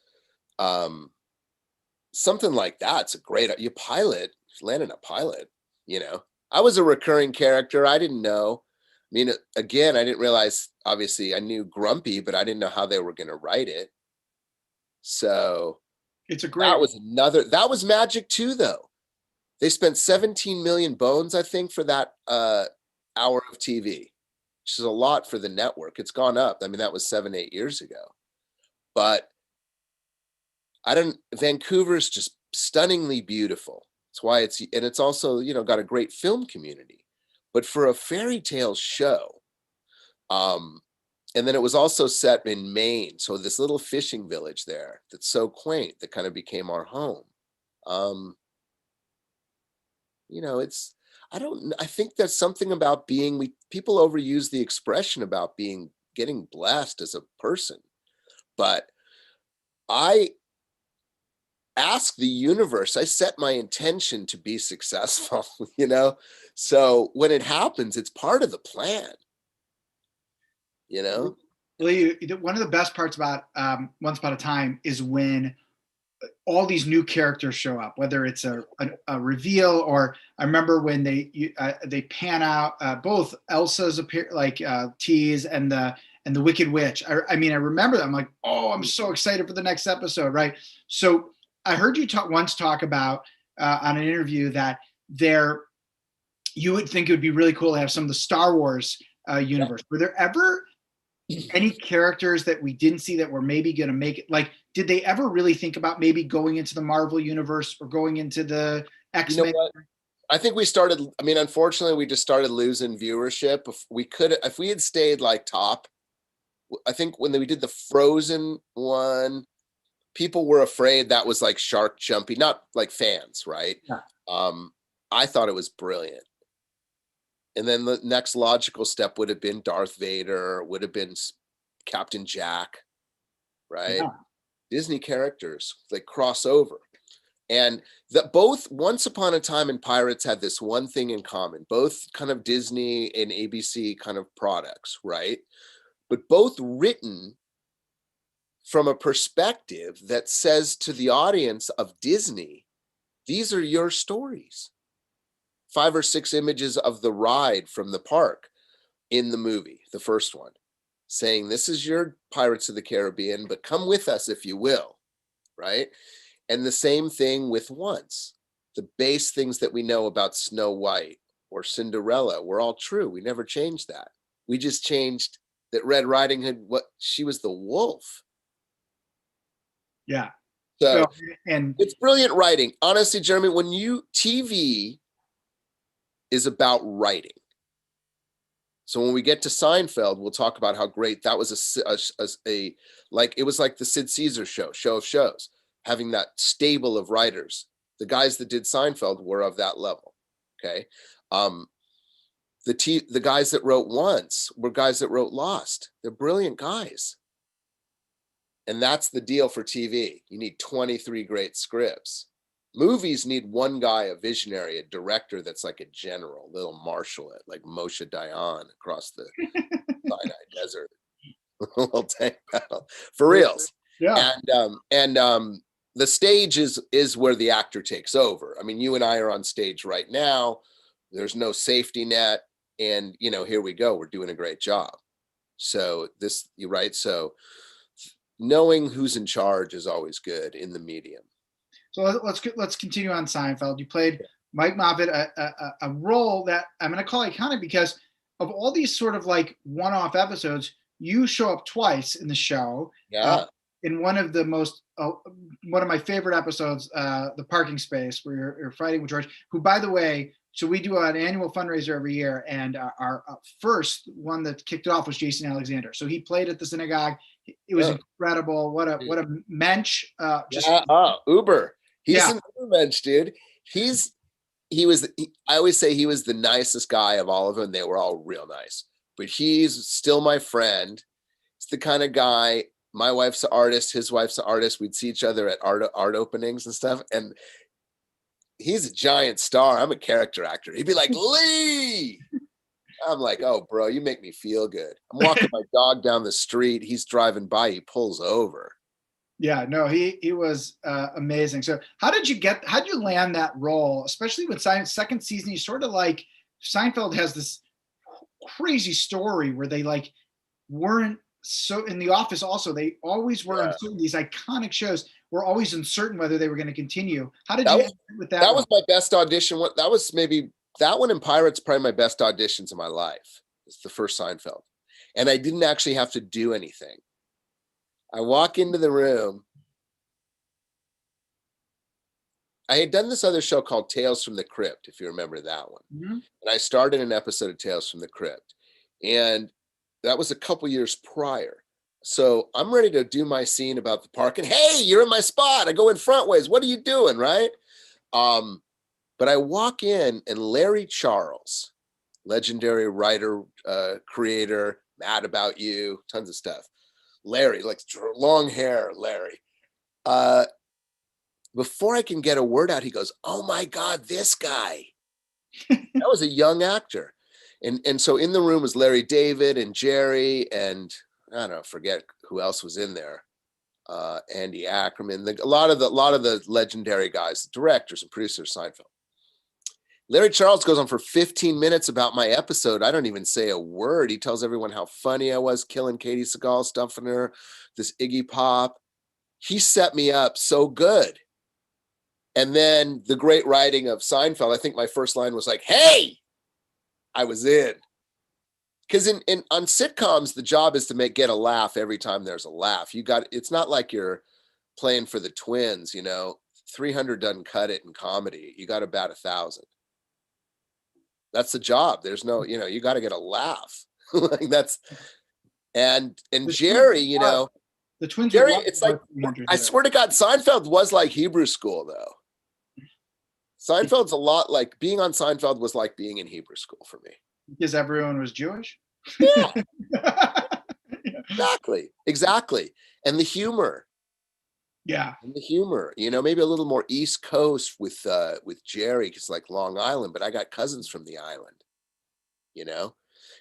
something like that's a great, you landing a pilot, I was a recurring character. I didn't know. I mean, again, I didn't realize, obviously I knew Grumpy, but I didn't know how they were going to write it. So it's a great, that was magic too, though. They spent 17 million bones, I think, for that hour of TV, which is a lot for the network. It's gone up. I mean, that was 7-8 years ago, but Vancouver's just stunningly beautiful. That's why it's also, got a great film community. But for a fairy tale show, and then it was also set in Maine, so this little fishing village there that's so quaint that kind of became our home. I think there's something about people overuse the expression about getting blessed as a person, but I ask the universe, I set my intention to be successful, so when it happens, it's part of the plan, Well, one of the best parts about Once Upon a Time is when all these new characters show up, whether it's a reveal, or I remember when they pan out both Elsa's tease and the Wicked Witch. I mean, I remember that. I'm like, oh, I'm so excited for the next episode, right? So I heard you once talk about on an interview that you would think it would be really cool to have some of the Star Wars universe. Were there ever any characters that we didn't see that were maybe going to make it? Like, did they ever really think about maybe going into the Marvel universe or going into the X-Men? You know what? I think unfortunately, we just started losing viewership. If we had stayed like top, I think when we did the Frozen one, people were afraid that was like shark jumpy, not like fans, right? Yeah. I thought it was brilliant. And then the next logical step would have been Darth Vader, would have been Captain Jack, right? Yeah. Disney characters, they cross over. And that both Once Upon a Time and Pirates had this one thing in common, both kind of Disney and ABC kind of products, right? But both written from a perspective that says to the audience of Disney, these are your stories. 5 or 6 images of the ride from the park in the movie, the first one, saying, this is your Pirates of the Caribbean, but come with us if you will, right? And the same thing with Once. The base things that we know about Snow White or Cinderella were all true. We never changed that. We just changed that Red Riding Hood, she was the wolf. Yeah. So, and it's brilliant writing. Honestly, Jeremy, when TV is about writing. So when we get to Seinfeld, we'll talk about how great that was it was like the Sid Caesar show of shows, having that stable of writers. The guys that did Seinfeld were of that level. Okay. The guys that wrote Once were guys that wrote Lost. They're brilliant guys. And that's the deal for TV. You need 23 great scripts. Movies need one guy, a visionary, a director that's like a general, little marshal it, like Moshe Dayan across the Sinai Desert. Little tank battle. For reals. Yeah. And the stage is where the actor takes over. I mean, you and I are on stage right now. There's no safety net. And, here we go. We're doing a great job. So you're right. So knowing who's in charge is always good in the medium. So let's continue on Seinfeld. You played Mike Moffat, a role that I'm going to call iconic because of all these sort of like one-off episodes. You show up twice in the show. Yeah. In one of my favorite episodes, the parking space, where you're fighting with George, who, by the way, so we do an annual fundraiser every year, and our first one that kicked it off was Jason Alexander. So he played at the synagogue. It was incredible. What a mensch. Uber. He's an Uber mensch, dude. I always say he was the nicest guy of all of them. They were all real nice, but he's still my friend. He's the kind of guy. My wife's an artist. His wife's an artist. We'd see each other at art openings and stuff. And he's a giant star. I'm a character actor. He'd be like, Lee. I'm like, oh, bro, you make me feel good. I'm walking my dog down the street. He's driving by. He pulls over. Yeah, no, he was amazing. So how did you land that role, especially with second season? You sort of like Seinfeld has this crazy story where they like weren't so in The Office also. They always were uncertain. These iconic shows were always uncertain whether they were going to continue. How did you end with that? That was my best audition. That was maybe that one in Pirates, probably my best auditions of my life. It's the first Seinfeld. And I didn't actually have to do anything. I walk into the room. I had done this other show called Tales from the Crypt, if you remember that one. Mm-hmm. And I started an episode of Tales from the Crypt. And that was a couple years prior. So I'm ready to do my scene about the park. And hey, you're in my spot. I go in front ways. What are you doing, right? But I walk in and Larry Charles, legendary writer, creator, Mad About You, tons of stuff. Larry, like long hair, Larry. Before I can get a word out, he goes, oh my God, this guy. That was a young actor. And so in the room was Larry David and Jerry and I don't know, forget who else was in there. Andy Ackerman, a lot of the legendary guys, directors and producers, Seinfeld. Larry Charles goes on for 15 minutes about my episode. I don't even say a word. He tells everyone how funny I was, killing Katie Seagal, stuffing her, this Iggy Pop. He set me up so good. And then the great writing of Seinfeld, I think my first line was like, hey, I was in. Because on sitcoms, the job is to get a laugh every time there's a laugh. It's not like you're playing for the Twins, 300 doesn't cut it in comedy. You got to bat 1,000. That's the job. There's no, you got to get a laugh. Like that's, and Jerry, the Twins. Jerry, it's like, I swear to God, Seinfeld was like Hebrew school though. Seinfeld's a lot like being on Seinfeld was like being in Hebrew school for me. Because everyone was Jewish? Yeah. Exactly. And the humor. Yeah. And the humor, maybe a little more East Coast with Jerry, because like Long Island, but I got cousins from the island,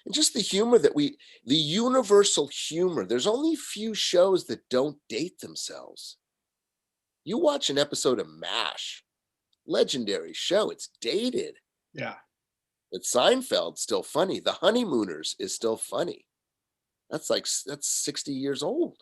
And just the humor the universal humor. There's only few shows that don't date themselves. You watch an episode of MASH, legendary show, it's dated. Yeah. But Seinfeld's still funny. The Honeymooners is still funny. That's 60 years old.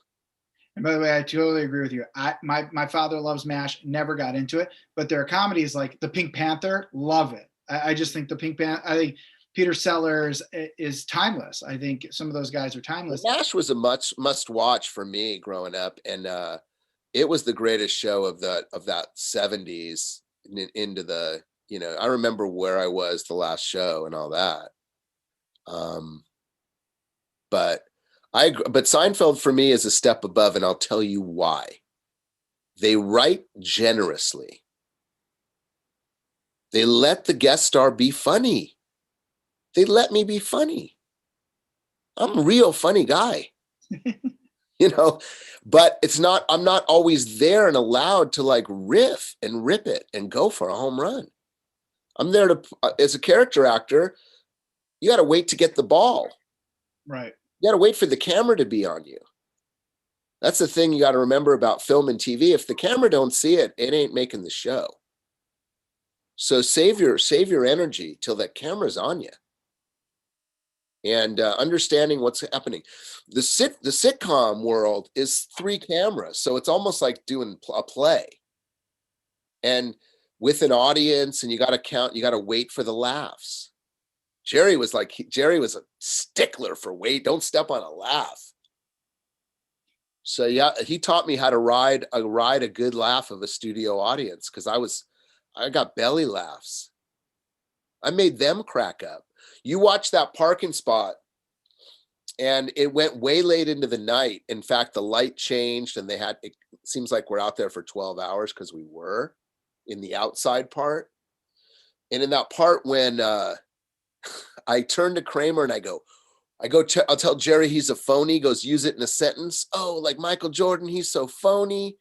And by the way, I totally agree with you. My father loves MASH, never got into it, but there are comedies like The Pink Panther, love it. I just think I think Peter Sellers is timeless. I think some of those guys are timeless. MASH was a must watch for me growing up, and it was the greatest show of that 70s into the, I remember where I was the last show and all that. But Seinfeld for me is a step above, and I'll tell you why. They write generously. They let the guest star be funny. They let me be funny. I'm a real funny guy, but I'm not always there and allowed to like riff and rip it and go for a home run. I'm there as a character actor, you got to wait to get the ball. Right. You got to wait for the camera to be on you. That's the thing you got to remember about film and TV. If the camera don't see it, it ain't making the show. So save your energy till that camera's on you. And understanding what's happening. The sitcom world is 3 cameras. So it's almost like doing a play. And with an audience, and you got to count, you got to wait for the laughs. Jerry was a stickler for wait, don't step on a laugh. So yeah, he taught me how to ride a good laugh of a studio audience, because I got belly laughs. I made them crack up. You watch that parking spot, and it went way late into the night. In fact, the light changed, and it seems like we're out there for 12 hours because we were in the outside part. And in that part when I turned to Kramer and I'll tell Jerry he's a phony. He goes, use it in a sentence. Oh, like Michael Jordan, he's so phony.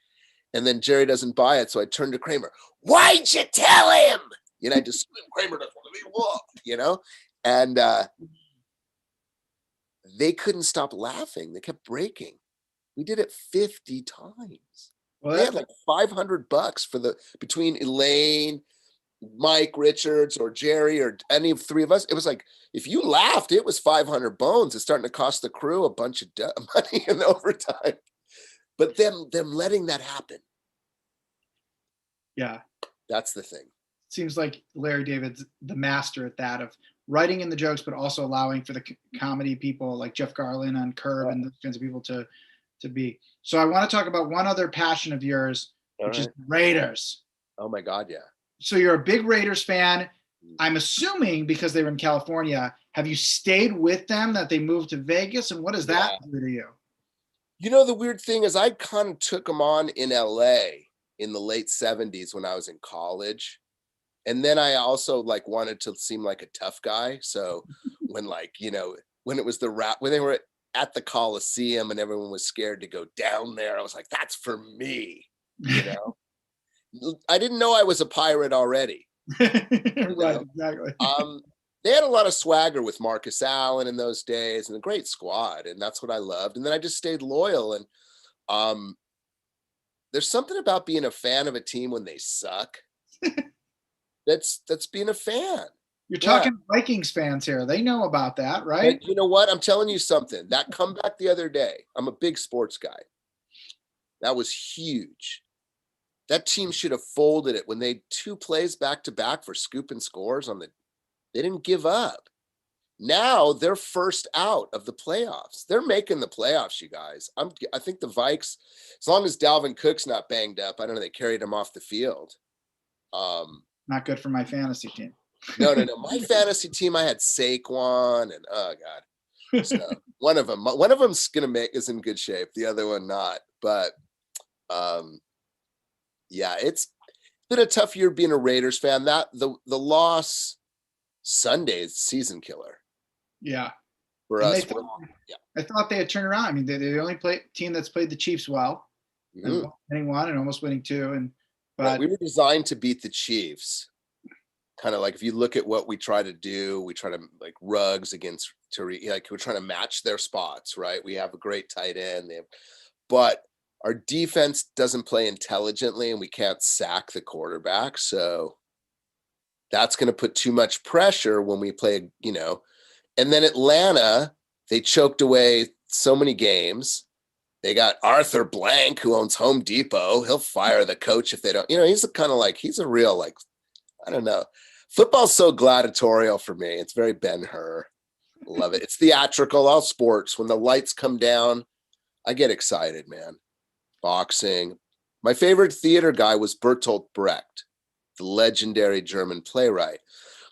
And then Jerry doesn't buy it. So I turned to Kramer. Why'd you tell him? I just Kramer doesn't want to be whooped, and they couldn't stop laughing. They kept breaking. We did it 50 times. Well, they had like $500 between Elaine, Mike Richards, or Jerry, or any of 3 of us. It was like, if you laughed, it was 500 bones. It's starting to cost the crew a bunch of money in overtime. But them letting that happen. Yeah. That's the thing. Seems like Larry David's the master at that, of writing in the jokes, but also allowing for the comedy people like Jeff Garlin on Curb and those kinds of people to be. So I want to talk about one other passion of yours, which is Raiders. Oh my God, yeah. So you're a big Raiders fan. I'm assuming because they were in California. Have you stayed with them, that they moved to Vegas? And what does that do to you? The weird thing is I kind of took them on in LA in the late 70s when I was in college. And then I also wanted to seem like a tough guy. So when when it was when they were at the Coliseum and everyone was scared to go down there, I was like, that's for me. I didn't know I was a pirate already. Right, exactly. They had a lot of swagger with Marcus Allen in those days, and a great squad, and that's what I loved. And then I just stayed loyal. And there's something about being a fan of a team when they suck. That's being a fan. You're talking Vikings fans here. They know about that, right? But you know what? I'm telling you something. That comeback the other day, I'm a big sports guy. That was huge. That team should have folded it when they 2 plays back to back for scooping scores they didn't give up. Now they're first out of the playoffs. They're making the playoffs, you guys. I think the Vikes, as long as Dalvin Cook's not banged up, I don't know, they carried him off the field. Not good for my fantasy team. No. My fantasy team, I had Saquon, and oh God. So one of them's is in good shape. The other one not. But yeah, it's been a tough year being a Raiders fan. That the loss Sunday is season killer. Yeah. For us. I thought they had turned around. I mean, they're the only team that's played the Chiefs well. Mm-hmm. Winning 1 and almost winning 2. But we were designed to beat the Chiefs. Kind of like if you look at what we try to do, we try to like Ruggs against like we're trying to match their spots, right? We have a great tight end, but our defense doesn't play intelligently and we can't sack the quarterback. So that's going to put too much pressure when we play, and then Atlanta, they choked away so many games. They got Arthur Blank, who owns Home Depot. He'll fire the coach if they don't, he's he's a real, I don't know. Football's so gladiatorial for me. It's very Ben-Hur. Love it. It's theatrical, all sports. When the lights come down, I get excited, man. Boxing. My favorite theater guy was Bertolt Brecht, the legendary German playwright.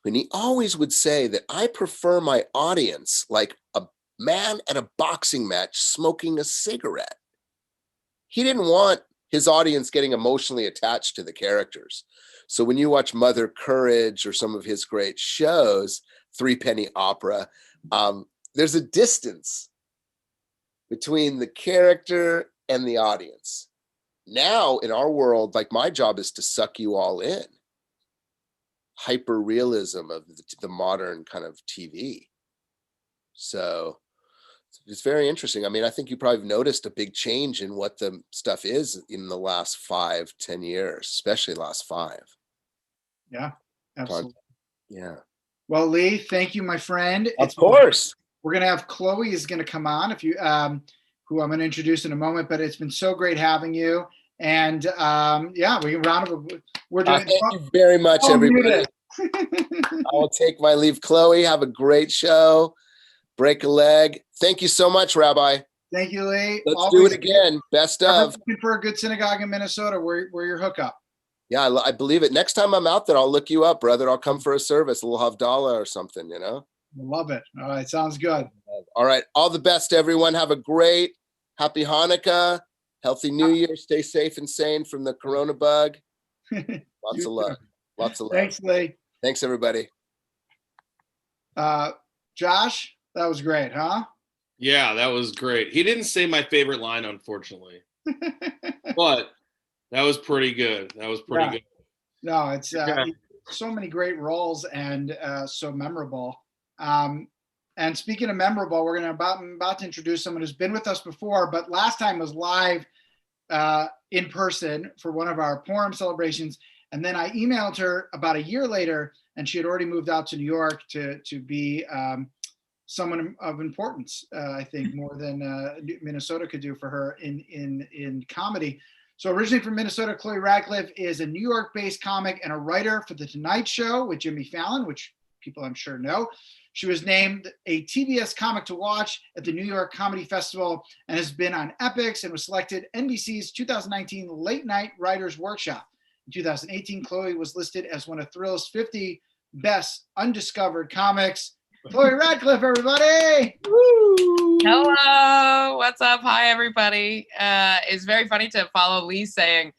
And he always would say that I prefer my audience like a man at a boxing match smoking a cigarette. He didn't want his audience getting emotionally attached to the characters. So when you watch Mother Courage or some of his great shows, Threepenny Opera, there's a distance between the character and the audience. Now in our world, my job is to suck you all in. Hyper realism of the modern kind of TV. So it's very interesting. I mean, I think you probably noticed a big change in what the stuff is in the last 5-10 years, especially last 5. Yeah, absolutely. Yeah. Well, Lee, thank you, my friend. Of course. We're going to have Chloe is going to come on, if you, who I'm going to introduce in a moment, but it's been so great having you. And yeah, we can round up. We're doing. Thank you very much, everybody. I will take my leave. Chloe, have a great show. Break a leg. Thank you so much, Rabbi. Thank you, Lee. Let's do it again. Best of. Looking for a good synagogue in Minnesota. Where your hookup? Yeah, I believe it. Next time I'm out there, I'll look you up, brother. I'll come for a service, a little Havdalah or something, Love it. All right, sounds good. All right, all the best, everyone. Have a great, happy Hanukkah, healthy New Year. Stay safe and sane from the Corona bug. Lots of love. Lots of love. Thanks, Lee. Thanks, everybody. Josh, that was great, huh? Yeah, that was great. He didn't say my favorite line, unfortunately, but that was pretty good. That was pretty good. No, it's so many great roles and so memorable. And speaking of memorable, we're about to introduce someone who's been with us before, but last time was live in person for one of our Purim celebrations. And then I emailed her about a year later, and she had already moved out to New York to be someone of importance, I think, more than Minnesota could do for her in comedy. So originally from Minnesota, Chloe Radcliffe is a New York-based comic and a writer for The Tonight Show with Jimmy Fallon, which people I'm sure know. She was named a TBS comic to watch at the New York Comedy Festival and has been on Epics and was selected NBC's 2019 Late Night Writers Workshop. In 2018, Chloe was listed as one of Thrill's 50 best undiscovered comics. Chloe Radcliffe, everybody! Woo! Hello, what's up? Hi, everybody. It's very funny to follow Lee saying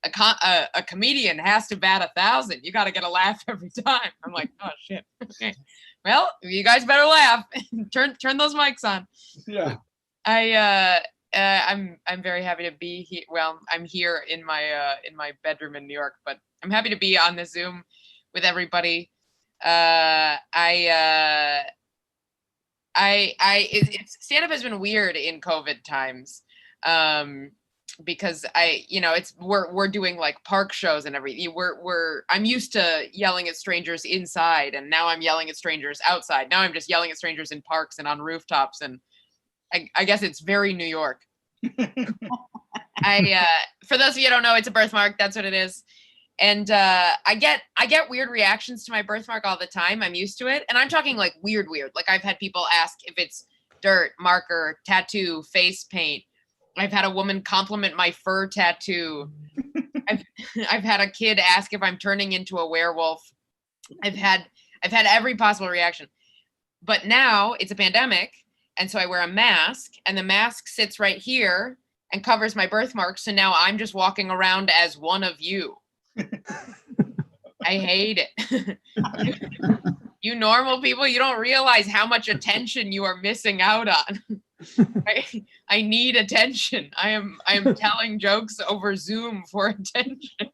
a comedian has to bat 1,000. You got to get a laugh every time. I'm like, oh shit. Okay. Well, you guys better laugh. turn those mics on. Yeah. I'm very happy to be here. Well, I'm here in my bedroom in New York, but I'm happy to be on the Zoom with everybody. Stand-up has been weird in COVID times, because we're doing like park shows and everything. I'm used to yelling at strangers inside, and now I'm yelling at strangers outside. Now I'm just yelling at strangers in parks and on rooftops, and I guess it's very New York. For those of you who don't know, it's a birthmark. That's what it is. And I get weird reactions to my birthmark all the time. I'm used to it. And I'm talking like weird. Like I've had people ask if it's dirt, marker, tattoo, face paint. I've had a woman compliment my fur tattoo. I've had a kid ask if I'm turning into a werewolf. I've had every possible reaction. But now it's a pandemic. And so I wear a mask, and the mask sits right here and covers my birthmark. So now I'm just walking around as one of you. I hate it. You normal people, you don't realize how much attention you are missing out on. I need attention. I am telling jokes over Zoom for attention.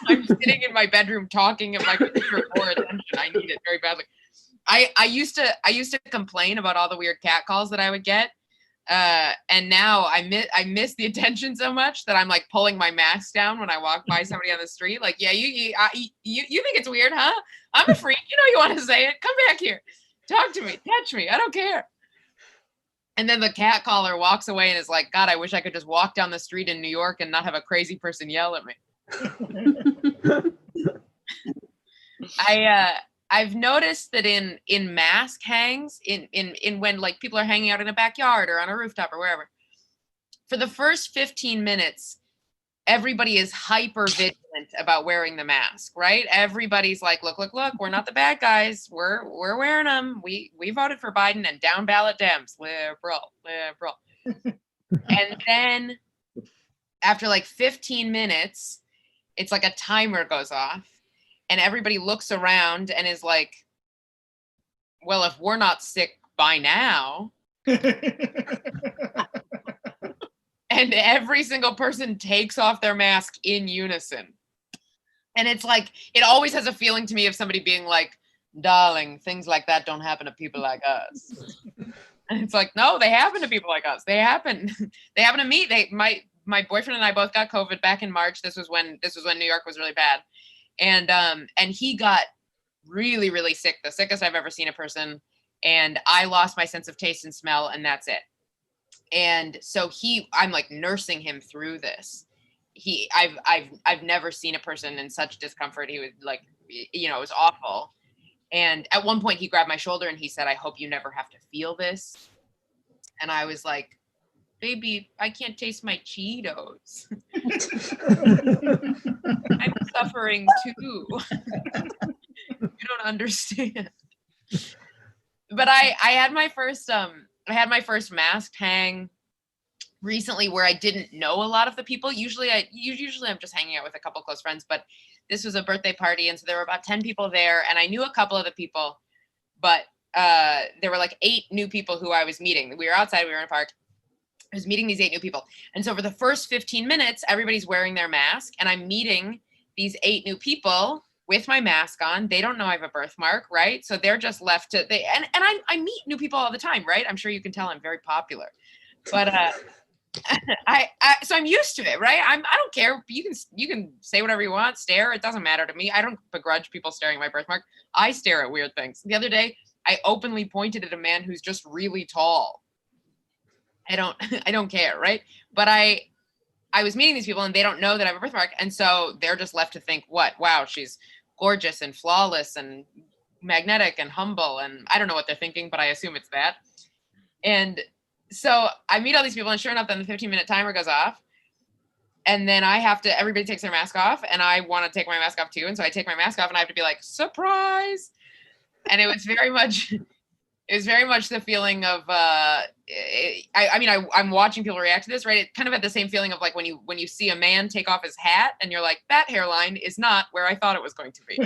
I'm sitting in my bedroom talking at my computer for attention. I need it very badly. I used to complain about all the weird cat calls that I would get. And now I miss the attention so much that I'm like pulling my mask down when I walk by somebody on the street. Like, yeah, you think it's weird, huh? I'm a freak. You know, you want to say it. Come back here. Talk to me. Touch me. I don't care. And then the cat caller walks away and is like, God, I wish I could just walk down the street in New York and not have a crazy person yell at me. I've noticed that in mask hangs, in when like people are hanging out in a backyard or on a rooftop or wherever, for the first 15 minutes, everybody is hyper vigilant about wearing the mask, right? Everybody's like, look, we're not the bad guys. We're wearing them. We voted for Biden and down ballot Dems. Liberal. And then after like 15 minutes, it's like a timer goes off and everybody looks around and is like, well, if we're not sick by now. And every single person takes off their mask in unison. And it's like, it always has a feeling to me of somebody being like, darling, things like that don't happen to people like us. And it's like, no, they happen to people like us. They happen to me. My boyfriend and I both got COVID back in March. This was when New York was really bad. And he got really, really sick, the sickest I've ever seen a person. And I lost my sense of taste and smell, and that's it. And so I'm like nursing him through this. I've never seen a person in such discomfort. He was like, you know, it was awful. And at one point he grabbed my shoulder and he said, I hope you never have to feel this. And I was like, baby, I can't taste my Cheetos. I'm suffering too. You don't understand. But I had my first masked hang recently where I didn't know a lot of the people. Usually I'm just hanging out with a couple close friends, but this was a birthday party. And so there were about 10 people there and I knew a couple of the people, but there were like 8 new people who I was meeting. We were outside, we were in a park. I was meeting these 8 new people. And so for the first 15 minutes, everybody's wearing their mask and I'm meeting these 8 new people with my mask on. They don't know I have a birthmark, right? So they're just left to, I meet new people all the time, right? I'm sure you can tell I'm very popular, but so I'm used to it, right? I don't care. You can say whatever you want, stare. It doesn't matter to me. I don't begrudge people staring at my birthmark. I stare at weird things. The other day, I openly pointed at a man who's just really tall. I don't care, right? But I was meeting these people and they don't know that I have a birthmark. And so they're just left to think, wow, she's gorgeous and flawless and magnetic and humble. And I don't know what they're thinking, but I assume it's that. And so I meet all these people and sure enough, then the 15-minute timer goes off. And then everybody takes their mask off and I want to take my mask off too. And so I take my mask off and I have to be like, surprise. And it was very much the feeling of, I'm watching people react to this, right? It kind of had the same feeling of like when you see a man take off his hat and you're like, that hairline is not where I thought it was going to be.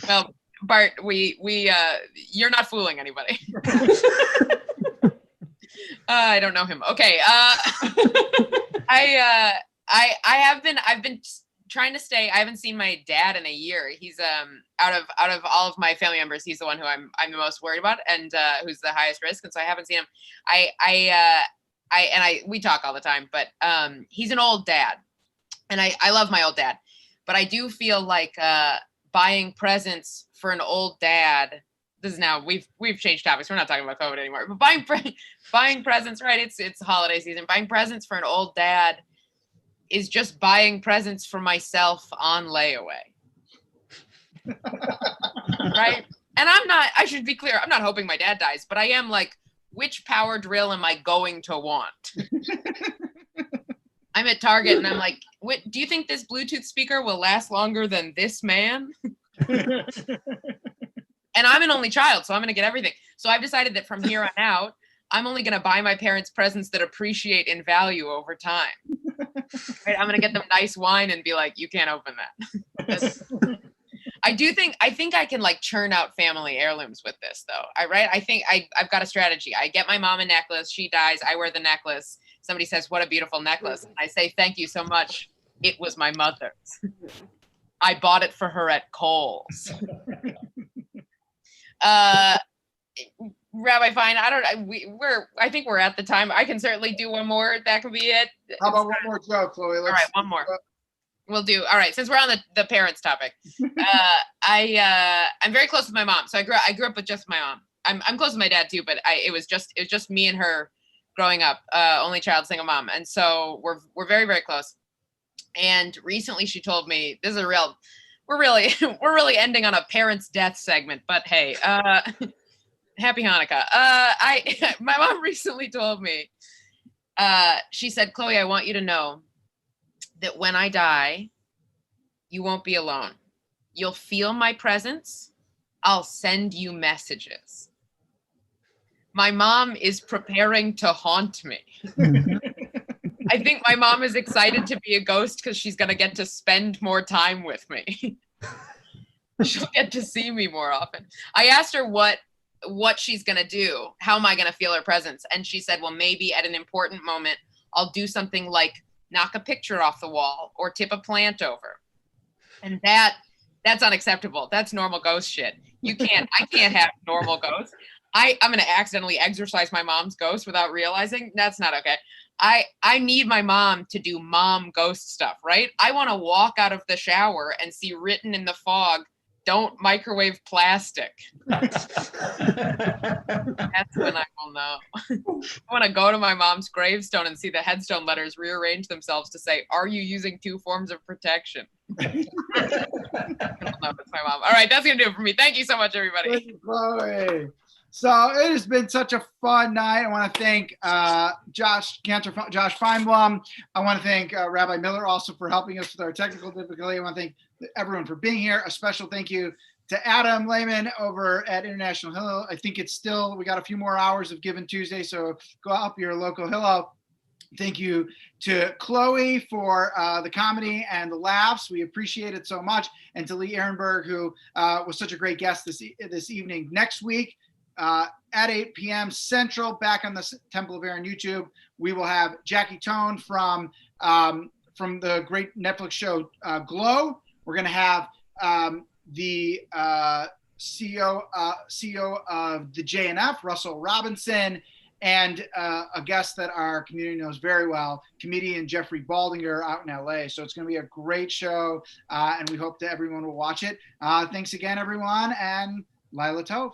Well, Bart, you're not fooling anybody. I don't know him. Okay. I've been trying to stay. I haven't seen my dad in a year. He's out of all of my family members, he's the one who I'm the most worried about and who's the highest risk. And so I haven't seen him. We talk all the time, but he's an old dad, and I love my old dad, but I do feel like buying presents for an old dad. This is now we've changed topics. We're not talking about COVID anymore. But buying presents, right? It's holiday season. Buying presents for an old dad is just buying presents for myself on layaway. Right? And I should be clear, I'm not hoping my dad dies, but I am like, which power drill am I going to want? I'm at Target and I'm like, do you think this Bluetooth speaker will last longer than this man? And I'm an only child, so I'm going to get everything. So I've decided that from here on out, I'm only going to buy my parents presents that appreciate in value over time. Right? I'm going to get them nice wine and be like, you can't open that. I think I can like churn out family heirlooms with this though. I think I've got a strategy. I get my mom a necklace. She dies. I wear the necklace. Somebody says, what a beautiful necklace. And I say, thank you so much. It was my mother's. I bought it for her at Kohl's. Rabbi Fine, I think we're at the time. I can certainly do one more. That could be it. How about one more joke, Chloe? All right, one more. We'll do. All right, since we're on the parents topic, I'm very close with my mom. So I grew up with just my mom. I'm close with my dad too, but it was just me and her growing up, only child, single mom, and so we're very, very close. And recently she told me, this is we're really ending on a parents' death segment, but hey, happy Hanukkah. My mom recently told me, she said, Chloe, I want you to know that when I die, you won't be alone. You'll feel my presence. I'll send you messages. My mom is preparing to haunt me. I think my mom is excited to be a ghost because she's going to get to spend more time with me. She'll get to see me more often. I asked her what she's going to do. How am I going to feel her presence? And she said, well, maybe at an important moment, I'll do something like knock a picture off the wall or tip a plant over. And that's unacceptable. That's normal ghost shit. I can't have normal ghosts. I'm going to accidentally exorcise my mom's ghost without realizing. That's not okay. I need my mom to do mom ghost stuff, right? I want to walk out of the shower and see written in the fog, don't microwave plastic. That's when I will know. I want to go to my mom's gravestone and see the headstone letters rearrange themselves to say, are you using 2 forms of protection? I don't know if it's my mom. All right, that's going to do it for me. Thank you so much, everybody. Thank you, Chloe. So it has been such a fun night. I want to thank Cantor, Josh Fineblum. I want to thank Rabbi Miller also for helping us with our technical difficulty. I want to thank everyone for being here. A special thank you to Adam Lehman over at International Hillel. I think we got a few more hours of Given Tuesday, so go up your local Hillel. Thank you to Chloe for the comedy and the laughs. We appreciate it so much. And to Lee Arenberg, who was such a great guest this evening. Next week, at 8 p.m. Central, back on the Temple of Aaron YouTube, we will have Jackie Tone from the great Netflix show Glow. We're going to have the CEO of the JNF, Russell Robinson, and a guest that our community knows very well, comedian Jeffrey Baldinger out in LA. So it's going to be a great show, and we hope that everyone will watch it. Thanks again, everyone, and Lila Tov.